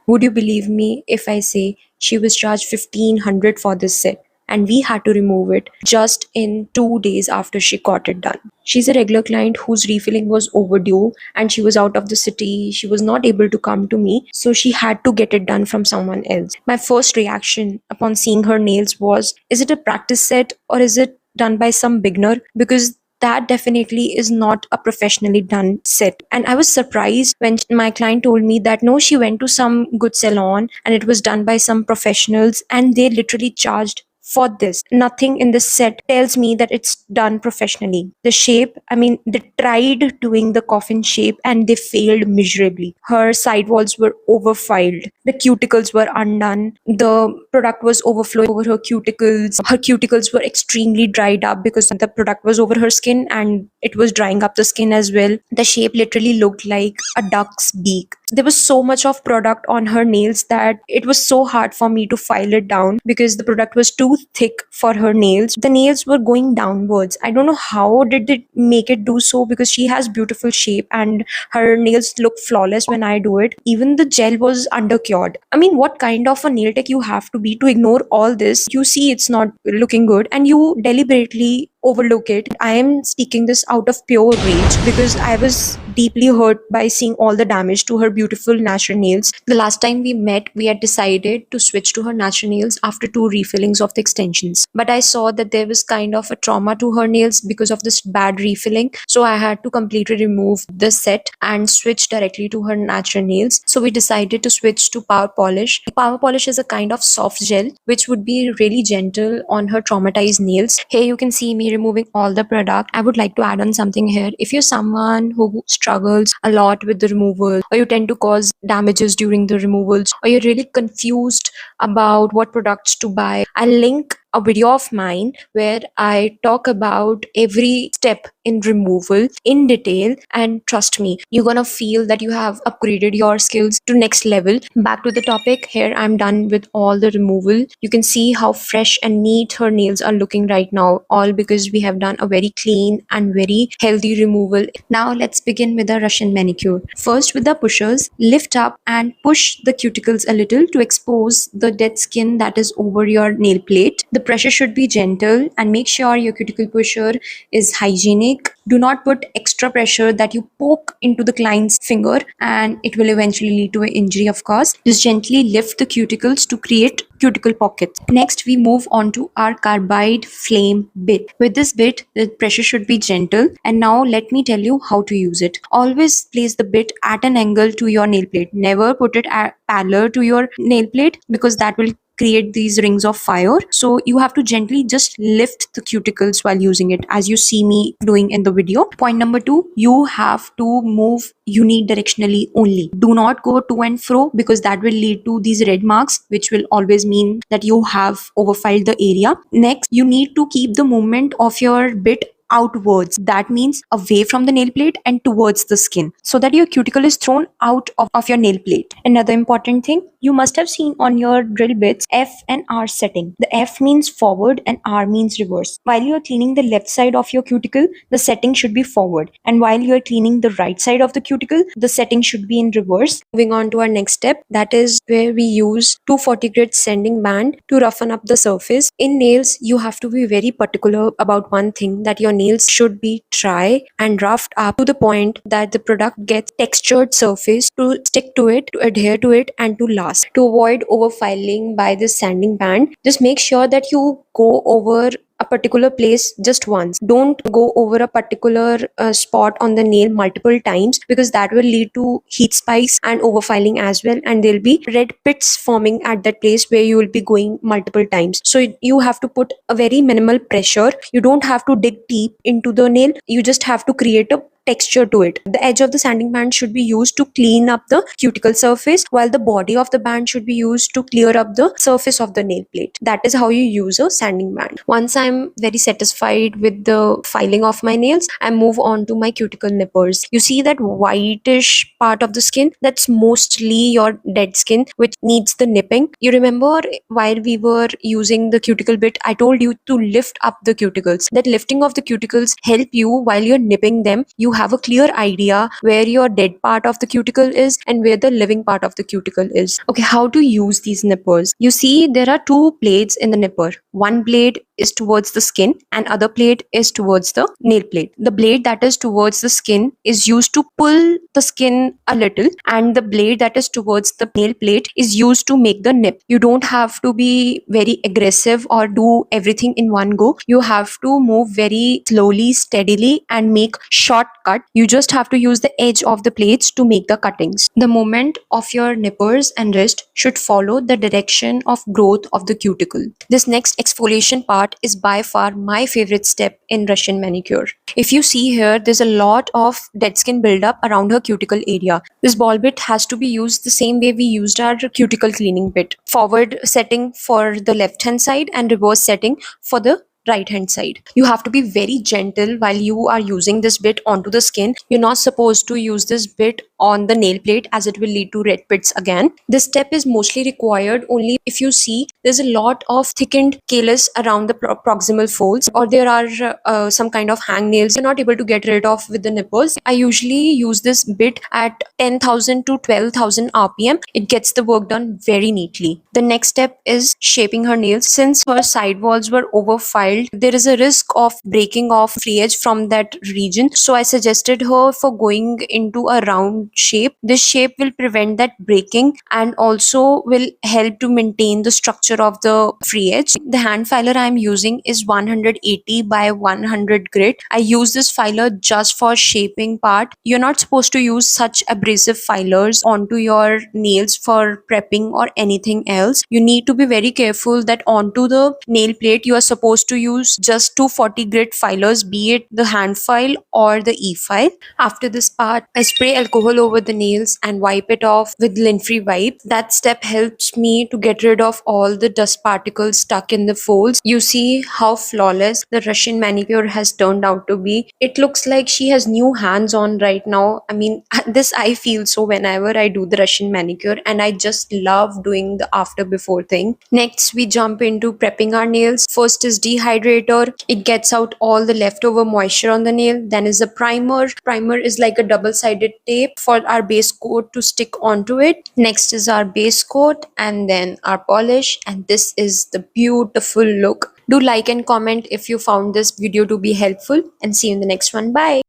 Would you believe me if I say she was charged 1500 for this set? And we had to remove it just in 2 days after she got it done. She's a regular client whose refilling was overdue and she was out of the city. She was not able to come to me, so she had to get it done from someone else. My first reaction upon seeing her nails was, is it a practice set or is it done by some beginner? Because that definitely is not a professionally done set. And I was surprised when my client told me that no, she went to some good salon and it was done by some professionals and they literally charged for this. Nothing in this set tells me that it's done professionally. The shape, I mean, they tried doing the coffin shape and they failed miserably. Her side walls were overfiled, the cuticles were undone, the product was overflowing over her cuticles. Her cuticles were extremely dried up because the product was over her skin and it was drying up the skin as well. The shape literally looked like a duck's beak. There was so much of product on her nails that it was so hard for me to file it down because the product was too thick for her nails. The nails were going downwards. I don't know how did they make it do so, because she has beautiful shape and her nails look flawless when I do it. Even the gel was undercured. I mean, what kind of a nail tech you have to be to ignore all this? You see it's not looking good and you deliberately overlook it. I am speaking this out of pure rage because I was deeply hurt by seeing all the damage to her beautiful natural nails. The last time we met, we had decided to switch to her natural nails after two refillings of the extensions. But I saw that there was kind of a trauma to her nails because of this bad refilling. So I had to completely remove the set and switch directly to her natural nails. So we decided to switch to Power Polish. Power Polish is a kind of soft gel which would be really gentle on her traumatized nails. Here you can see me removing all the product. I would like to add on something here. If you're someone who struggles a lot with the removal, or you tend to cause damages during the removals, or you're really confused about what products to buy, I'll link a video of mine where I talk about every step in removal in detail, and trust me, you're gonna feel that you have upgraded your skills to next level. Back to the topic. Here I'm done with all the removal. You can see how fresh and neat her nails are looking right now, all because we have done a very clean and very healthy removal. Now let's begin with the Russian manicure. First, with the pushers, lift up and push the cuticles a little to expose the dead skin that is over your nail plate. The pressure should be gentle and make sure your cuticle pusher is hygienic. Do not put extra pressure that you poke into the client's finger and it will eventually lead to an injury, of course. Just gently lift the cuticles to create cuticle pockets. Next, we move on to our carbide flame bit. With this bit, the pressure should be gentle. And now let me tell you how to use it. Always place the bit at an angle to your nail plate. Never put it parallel to your nail plate because that will create these rings of fire. So you have to gently just lift the cuticles while using it, as you see me doing in the video. Point number 2, you have to move unidirectionally only. Do not go to and fro because that will lead to these red marks, which will always mean that you have overfiled the area. Next, you need to keep the movement of your bit outwards. That means away from the nail plate and towards the skin, so that your cuticle is thrown out of your nail plate. Another important thing, you must have seen on your drill bits F and R setting. The F means forward and R means reverse. While you are cleaning the left side of your cuticle, the setting should be forward, and while you are cleaning the right side of the cuticle, the setting should be in reverse. Moving on to our next step, that is where we use 240 grit sanding band to roughen up the surface. In nails, you have to be very particular about one thing, that your nails should be dry and roughed up to the point that the product gets textured surface to stick to it, to adhere to it, and to last. To avoid overfiling by this sanding band, just make sure that you go over a particular place just once. Don't go over a particular spot on the nail multiple times, because that will lead to heat spikes and overfiling as well, and there'll be red pits forming at that place where you will be going multiple times. So you have to put a very minimal pressure. You don't have to dig deep into the nail. You just have to create a texture to it. The edge of the sanding band should be used to clean up the cuticle surface, while the body of the band should be used to clear up the surface of the nail plate. That is how you use a sanding band. Once I'm very satisfied with the filing of my nails, I move on to my cuticle nippers. You see that whitish part of the skin? That's mostly your dead skin which needs the nipping. You remember while we were using the cuticle bit, I told you to lift up the cuticles. That lifting of the cuticles help you while you're nipping them. You have a clear idea where your dead part of the cuticle is and where the living part of the cuticle is. Okay, how to use these nippers? You see, there are two blades in the nipper. One blade is towards the skin and other blade is towards the nail plate. The blade that is towards the skin is used to pull the skin a little, and the blade that is towards the nail plate is used to make the nip. You don't have to be very aggressive or do everything in one go. You have to move very slowly, steadily, and make short cut. You just have to use the edge of the plates to make the cuttings. The movement of your nippers and wrist should follow the direction of growth of the cuticle. This next exfoliation part is by far my favorite step in Russian manicure. If you see here, there's a lot of dead skin buildup around her cuticle area. This ball bit has to be used the same way we used our cuticle cleaning bit. Forward setting for the left hand side and reverse setting for the right hand side. You have to be very gentle while you are using this bit onto the skin. You're not supposed to use this bit on the nail plate as it will lead to red pits again. This step is mostly required only if you see there's a lot of thickened callus around the proximal folds, or there are some kind of hangnails you're not able to get rid of with the nippers. I usually use this bit at 10,000 to 12,000 rpm. It gets the work done very neatly. The next step is shaping her nails. Since her side walls were overfiled, there is a risk of breaking off free edge from that region, so I suggested her for going into a round shape. This shape will prevent that breaking and also will help to maintain the structure of the free edge. The hand filer I am using is 180 by 100 grit. I use this filer just for shaping part. You're not supposed to use such abrasive filers onto your nails for prepping or anything else. You need to be very careful that onto the nail plate you are supposed to use just 240 grit filers, be it the hand file or the e-file. After this part, I spray alcohol over the nails and wipe it off with lint-free wipe. That step helps me to get rid of all the dust particles stuck in the folds. You see how flawless the Russian manicure has turned out to be. It looks like she has new hands on right now. I mean, this I feel so whenever I do the Russian manicure, and I just love doing the after before thing. Next, we jump into prepping our nails. First is dehydrator. It gets out all the leftover moisture on the nail. Then is the primer. Primer is like a double-sided tape for our base coat to stick onto it. Next is our base coat and then our polish, and this is the beautiful look. Do like and comment if you found this video to be helpful, and see you in the next one. Bye.